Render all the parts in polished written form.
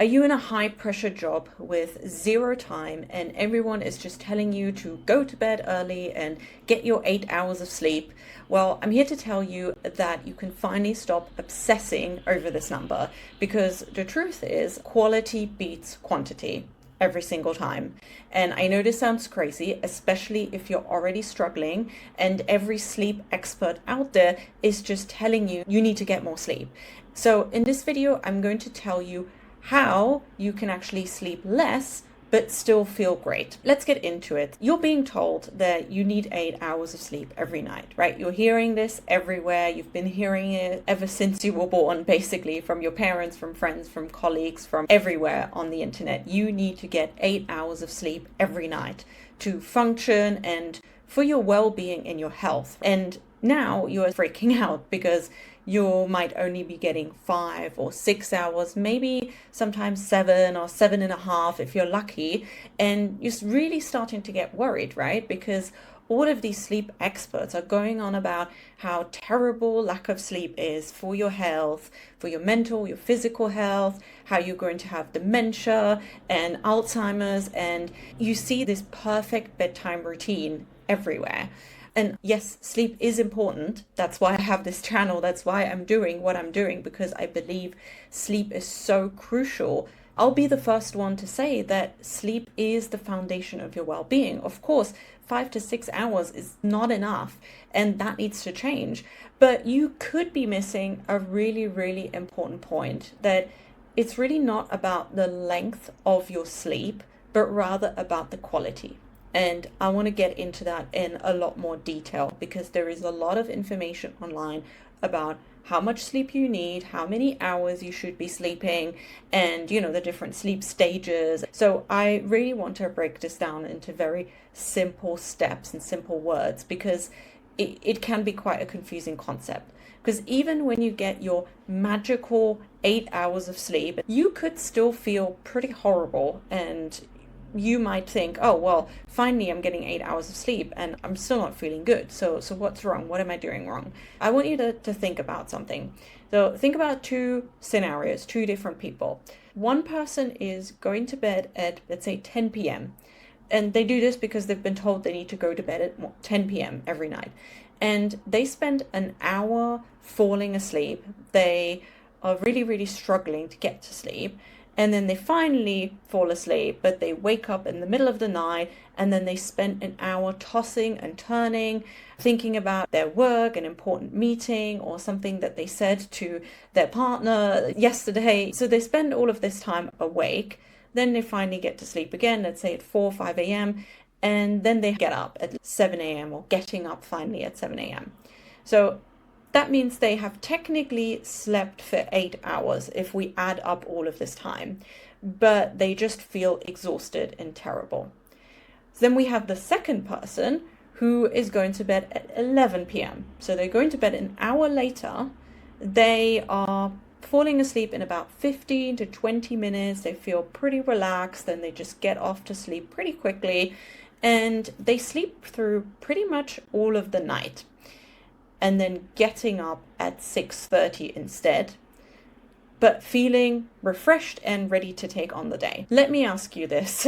Are you in a high pressure job with zero time and everyone is just telling you to go to bed early and get your 8 hours of sleep? Well, I'm here to tell you that you can finally stop obsessing over this number, because the truth is quality beats quantity every single time. And I know this sounds crazy, especially if you're already struggling and every sleep expert out there is just telling you you need to get more sleep. So in this video, I'm going to tell you how you can actually sleep less but still feel great. Let's get into it. You're being told that you need 8 hours of sleep every night, right? You're hearing this everywhere. You've been hearing it ever since you were born, basically, from your parents, from friends, from colleagues, from everywhere on the internet. You need to get 8 hours of sleep every night to function and for your well-being and your health. And now you're freaking out because you might only be getting 5 or 6 hours, maybe sometimes 7 or 7.5 if you're lucky. And you're really starting to get worried, right? Because all of these sleep experts are going on about how terrible lack of sleep is for your health, for your mental, your physical health, how you're going to have dementia and Alzheimer's. And you see this perfect bedtime routine everywhere. And yes, sleep is important. That's why I have this channel. That's why I'm doing what I'm doing, because I believe sleep is so crucial. I'll be the first one to say that sleep is the foundation of your well-being. Of course, 5 to 6 hours is not enough, and that needs to change. But you could be missing a really, really important point, that it's really not about the length of your sleep, but rather about the quality. And I want to get into that in a lot more detail, because there is a lot of information online about how much sleep you need, how many hours you should be sleeping, and the different sleep stages. So I really want to break this down into very simple steps and simple words, because it can be quite a confusing concept. Because even when you get your magical 8 hours of sleep, you could still feel pretty horrible, and you might think, oh, well, finally I'm getting 8 hours of sleep and I'm still not feeling good. So what's wrong? What am I doing wrong? I want you to think about something. So think about two scenarios, two different people. One person is going to bed at, let's say, 10 p.m. And they do this because they've been told they need to go to bed at 10 p.m. every night. And they spend an hour falling asleep. They are really, really struggling to get to sleep. And then they finally fall asleep, but they wake up in the middle of the night, and then they spend an hour tossing and turning, thinking about their work, an important meeting, or something that they said to their partner yesterday. So they spend all of this time awake. Then they finally get to sleep again, let's say at 4 or 5 a.m., and then they get up at 7 a.m. or getting up finally at 7 a.m. So that means they have technically slept for 8 hours if we add up all of this time, but they just feel exhausted and terrible. Then we have the second person who is going to bed at 11 p.m. So they're going to bed an hour later. They are falling asleep in about 15 to 20 minutes. They feel pretty relaxed, then they just get off to sleep pretty quickly, and they sleep through pretty much all of the night, and then getting up at 6:30 instead, but feeling refreshed and ready to take on the day. Let me ask you this.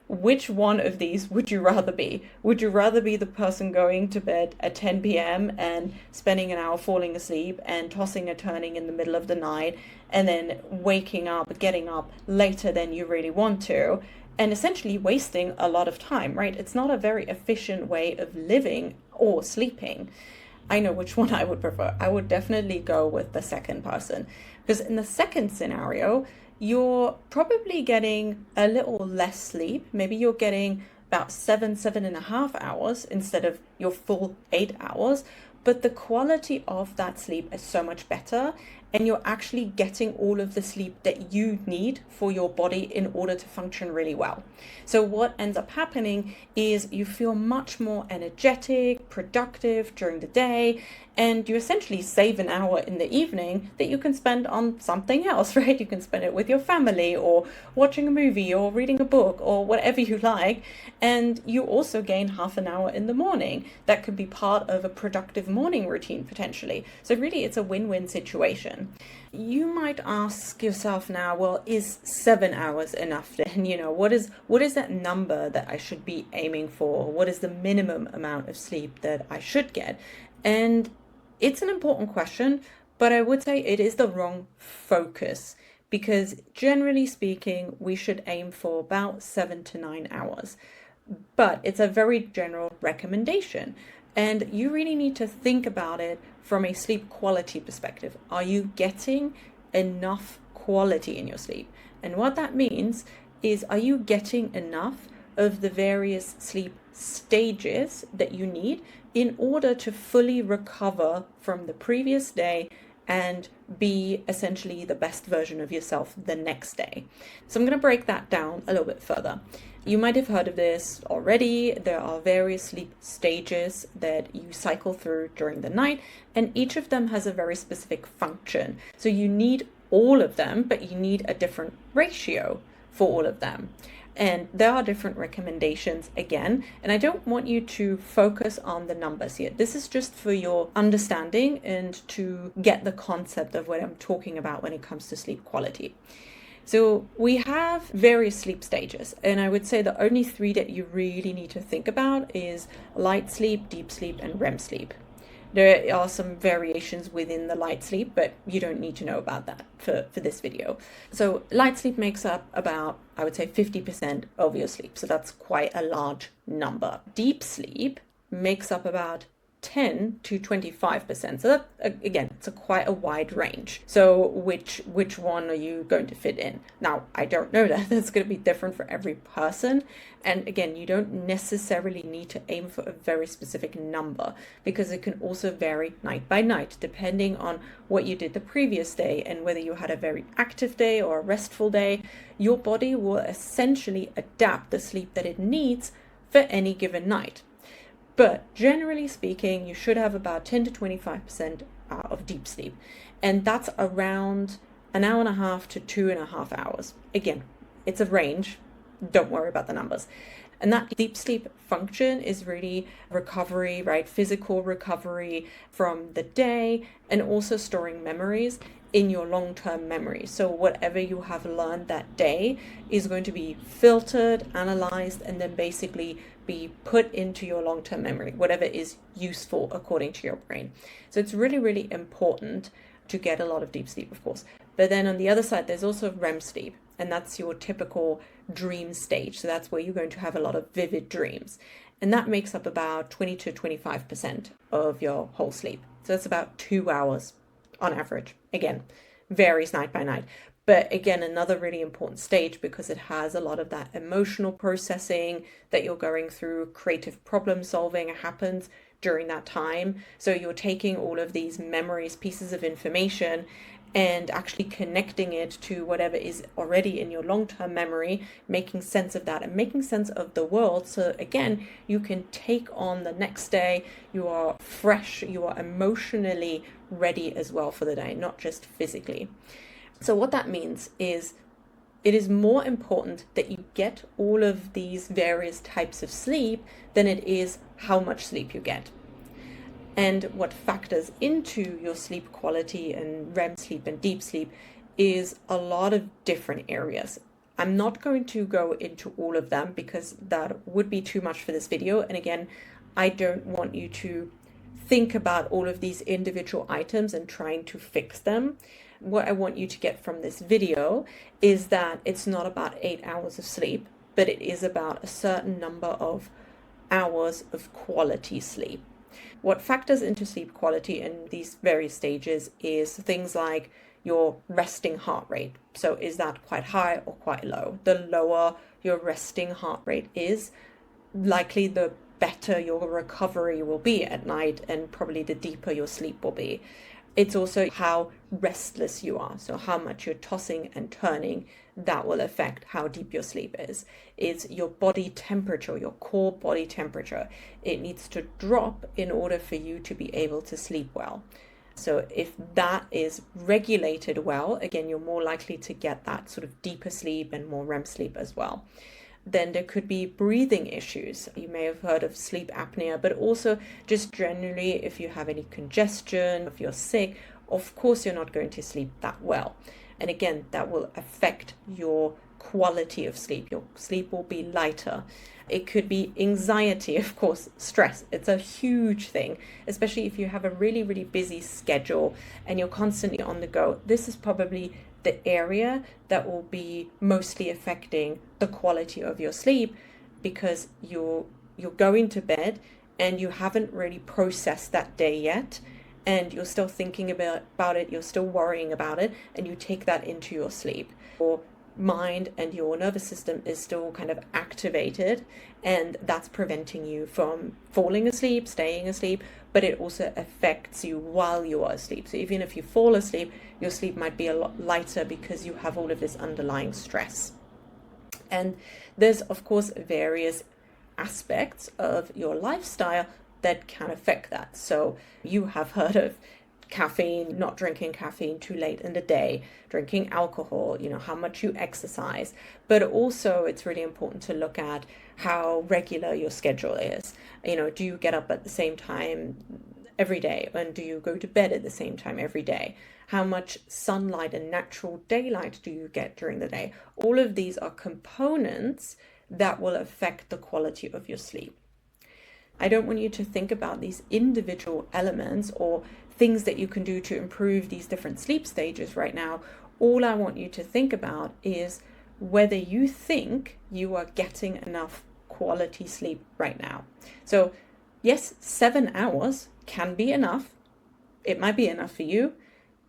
Which one of these would you rather be? Would you rather be the person going to bed at 10 p.m. and spending an hour falling asleep and tossing and turning in the middle of the night, and then waking up, getting up later than you really want to, and essentially wasting a lot of time, right? It's not a very efficient way of living or sleeping. I know which one I would prefer. I would definitely go with the second person, because in the second scenario, you're probably getting a little less sleep. Maybe you're getting about 7.5 hours instead of your full 8 hours, but the quality of that sleep is so much better, and you're actually getting all of the sleep that you need for your body in order to function really well. So what ends up happening is you feel much more energetic, productive during the day, and you essentially save an hour in the evening that you can spend on something else, right? You can spend it with your family, or watching a movie, or reading a book, or whatever you like. And you also gain half an hour in the morning. That could be part of a productive morning routine potentially. So really it's a win-win situation. question. You might ask yourself now, well, is 7 hours enough then? What is that number that I should be aiming for? What is the minimum amount of sleep that I should get? And it's an important question, but I would say it is the wrong focus, because generally speaking, we should aim for about 7 to 9 hours. But it's a very general recommendation. And you really need to think about it from a sleep quality perspective. Are you getting enough quality in your sleep? And what that means is, are you getting enough of the various sleep stages that you need in order to fully recover from the previous day and be essentially the best version of yourself the next day? So I'm going to break that down a little bit further. You might have heard of this already. There are various sleep stages that you cycle through during the night, and each of them has a very specific function. So you need all of them, but you need a different ratio for all of them. And there are different recommendations again, and I don't want you to focus on the numbers here. This is just for your understanding and to get the concept of what I'm talking about when it comes to sleep quality. So we have various sleep stages, and I would say the only three that you really need to think about is light sleep, deep sleep, and REM sleep. There are some variations within the light sleep, but you don't need to know about that for this video. So light sleep makes up about, I would say, 50% of your sleep. So that's quite a large number. Deep sleep makes up about 10 to 25%. So that, again, it's quite a wide range. So which one are you going to fit in? Now, I don't know that. That's going to be different for every person. And again, you don't necessarily need to aim for a very specific number, because it can also vary night by night, depending on what you did the previous day and whether you had a very active day or a restful day. Your body will essentially adapt the sleep that it needs for any given night. But generally speaking, you should have about 10 to 25% of deep sleep. And that's around an hour and a half to 2.5 hours. Again, it's a range. Don't worry about the numbers. And that deep sleep function is really recovery, right? Physical recovery from the day, and also storing memories in your long-term memory. So whatever you have learned that day is going to be filtered, analyzed, and then basically be put into your long-term memory, whatever is useful according to your brain. So it's really, really important to get a lot of deep sleep, of course. But then on the other side, there's also REM sleep, and that's your typical dream stage. So that's where you're going to have a lot of vivid dreams. And that makes up about 20 to 25% of your whole sleep. So that's about 2 hours on average. Again, varies night by night. But again, another really important stage, because it has a lot of that emotional processing that you're going through. Creative problem solving happens during that time. So you're taking all of these memories, pieces of information, and actually connecting it to whatever is already in your long-term memory, making sense of that and making sense of the world. So again, you can take on the next day. You are fresh, you are emotionally ready as well for the day, not just physically. So what that means is, it is more important that you get all of these various types of sleep than it is how much sleep you get. And what factors into your sleep quality and REM sleep and deep sleep is a lot of different areas. I'm not going to go into all of them because that would be too much for this video. And again, I don't want you to think about all of these individual items and trying to fix them. What I want you to get from this video is that it's not about 8 hours of sleep, but it is about a certain number of hours of quality sleep. What factors into sleep quality in these various stages is things like your resting heart rate. So is that quite high or quite low? The lower your resting heart rate is, likely the better your recovery will be at night, and probably the deeper your sleep will be. It's also how restless you are. So how much you're tossing and turning, that will affect how deep your sleep is. It's your body temperature, your core body temperature. It needs to drop in order for you to be able to sleep well. So if that is regulated well, again, you're more likely to get that sort of deeper sleep and more REM sleep as well. Then there could be breathing issues. You may have heard of sleep apnea, but also just generally if you have any congestion, if you're sick, of course you're not going to sleep that well. And again, that will affect your quality of sleep. Your sleep will be lighter. It could be anxiety, of course, stress. It's a huge thing, especially if you have a really, really busy schedule and you're constantly on the go. This is probably the area that will be mostly affecting the quality of your sleep, because you're going to bed and you haven't really processed that day yet, and you're still thinking about it, you're still worrying about it, and you take that into your sleep. Your mind and your nervous system is still kind of activated, and that's preventing you from falling asleep, staying asleep, but it also affects you while you are asleep. So even if you fall asleep, your sleep might be a lot lighter because you have all of this underlying stress. And there's, of course, various aspects of your lifestyle that can affect that. So you have heard of caffeine, not drinking caffeine too late in the day, drinking alcohol, how much you exercise. But also it's really important to look at how regular your schedule is. Do you get up at the same time every day? And do you go to bed at the same time every day? How much sunlight and natural daylight do you get during the day? All of these are components that will affect the quality of your sleep. I don't want you to think about these individual elements or things that you can do to improve these different sleep stages right now. All I want you to think about is whether you think you are getting enough quality sleep right now. So yes, 7 hours can be enough. It might be enough for you,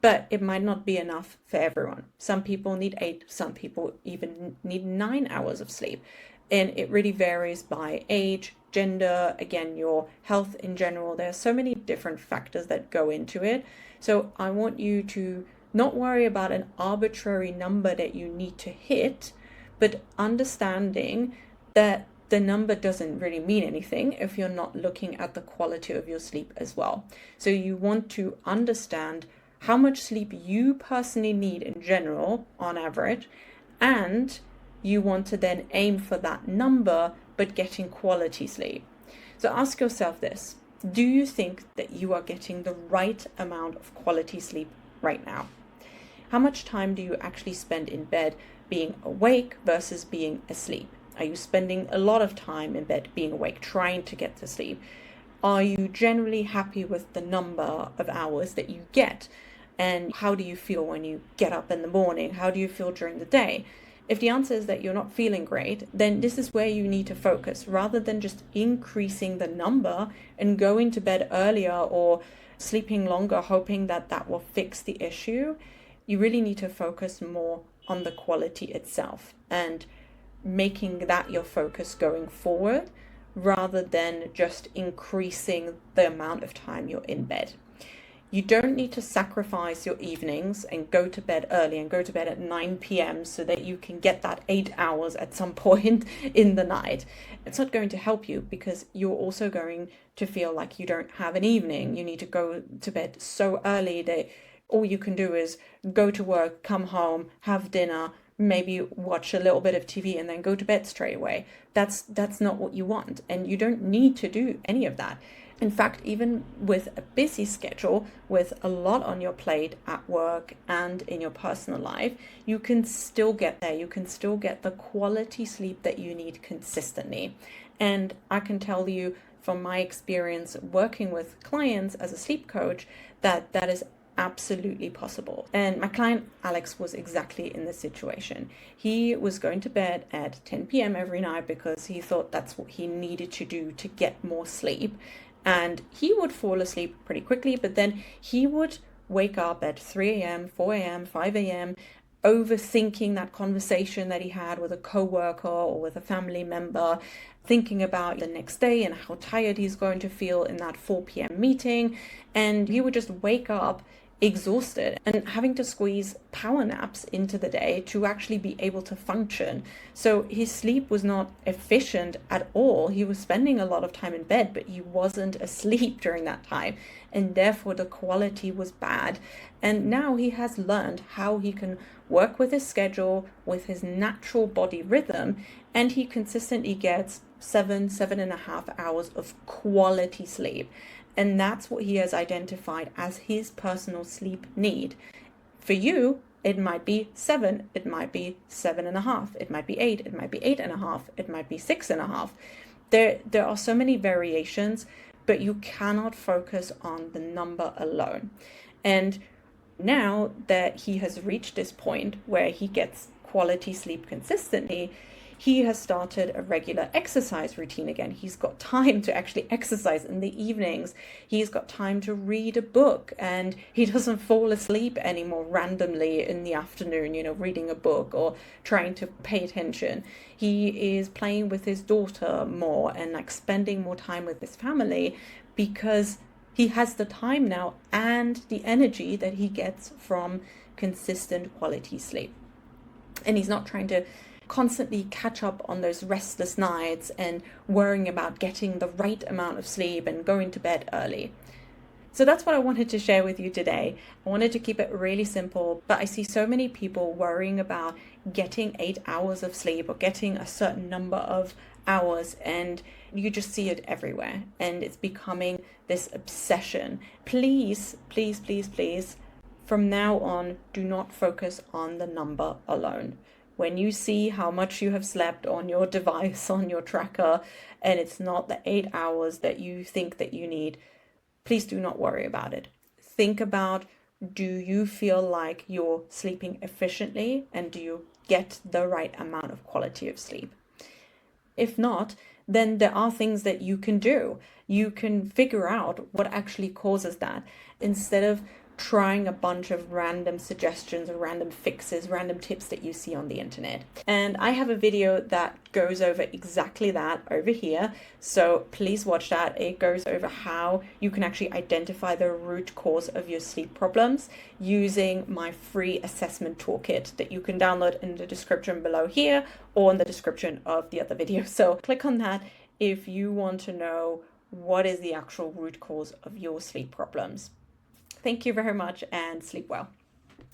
but it might not be enough for everyone. Some people need 8, some people even need 9 hours of sleep. And it really varies by age, gender, again, your health in general. There are so many different factors that go into it. So I want you to not worry about an arbitrary number that you need to hit, but understanding that the number doesn't really mean anything if you're not looking at the quality of your sleep as well. So you want to understand how much sleep you personally need in general, on average, and you want to then aim for that number, but getting quality sleep. So ask yourself this: do you think that you are getting the right amount of quality sleep right now? How much time do you actually spend in bed being awake versus being asleep? Are you spending a lot of time in bed being awake, trying to get to sleep? Are you generally happy with the number of hours that you get? And how do you feel when you get up in the morning? How do you feel during the day? If the answer is that you're not feeling great, then this is where you need to focus, rather than just increasing the number and going to bed earlier or sleeping longer, hoping that that will fix the issue. You really need to focus more on the quality itself and making that your focus going forward, rather than just increasing the amount of time you're in bed. You don't need to sacrifice your evenings and go to bed early and go to bed at 9 p.m. so that you can get that 8 hours at some point in the night. It's not going to help you, because you're also going to feel like you don't have an evening. You need to go to bed so early that all you can do is go to work, come home, have dinner, maybe watch a little bit of TV and then go to bed straight away. That's not what you want, and you don't need to do any of that. In fact, even with a busy schedule, with a lot on your plate at work and in your personal life, you can still get there. You can still get the quality sleep that you need consistently. And I can tell you from my experience working with clients as a sleep coach that that is absolutely possible. And my client Alex was exactly in this situation. He was going to bed at 10 p.m. every night because he thought that's what he needed to do to get more sleep. And he would fall asleep pretty quickly, but then he would wake up at 3 a.m., 4 a.m., 5 a.m., overthinking that conversation that he had with a coworker or with a family member, thinking about the next day and how tired he's going to feel in that 4 p.m. meeting. And he would just wake up exhausted and having to squeeze power naps into the day to actually be able to function. So his sleep was not efficient at all. He was spending a lot of time in bed, but he wasn't asleep during that time. and therefore the quality was bad. And now he has learned how he can work with his schedule, with his natural body rhythm, and he consistently gets 7.5 hours of quality sleep. And that's what he has identified as his personal sleep need. For you, it might be 7, it might be 7.5, it might be 8, it might be 8.5, it might be 6.5. There are so many variations, but you cannot focus on the number alone. And now that he has reached this point where he gets quality sleep consistently, he has started a regular exercise routine again. He's got time to actually exercise in the evenings. He's got time to read a book, and he doesn't fall asleep anymore randomly in the afternoon, reading a book or trying to pay attention. He is playing with his daughter more and like spending more time with his family because he has the time now and the energy that he gets from consistent quality sleep. And he's not trying to constantly catch up on those restless nights and worrying about getting the right amount of sleep and going to bed early. So that's what I wanted to share with you today. I wanted to keep it really simple, but I see so many people worrying about getting 8 hours of sleep or getting a certain number of hours, and you just see it everywhere, and it's becoming this obsession. Please, please, please, please, from now on, do not focus on the number alone. When you see how much you have slept on your device, on your tracker, and it's not the 8 hours that you think that you need, please do not worry about it. Think about, do you feel like you're sleeping efficiently, and do you get the right amount of quality of sleep? If not, then there are things that you can do. You can figure out what actually causes that instead of trying a bunch of random suggestions or random fixes, random tips that you see on the internet. And I have a video that goes over exactly that over here. So please watch that. It goes over how you can actually identify the root cause of your sleep problems using my free assessment toolkit that you can download in the description below here or in the description of the other video. So click on that if you want to know what is the actual root cause of your sleep problems. Thank you very much and sleep well.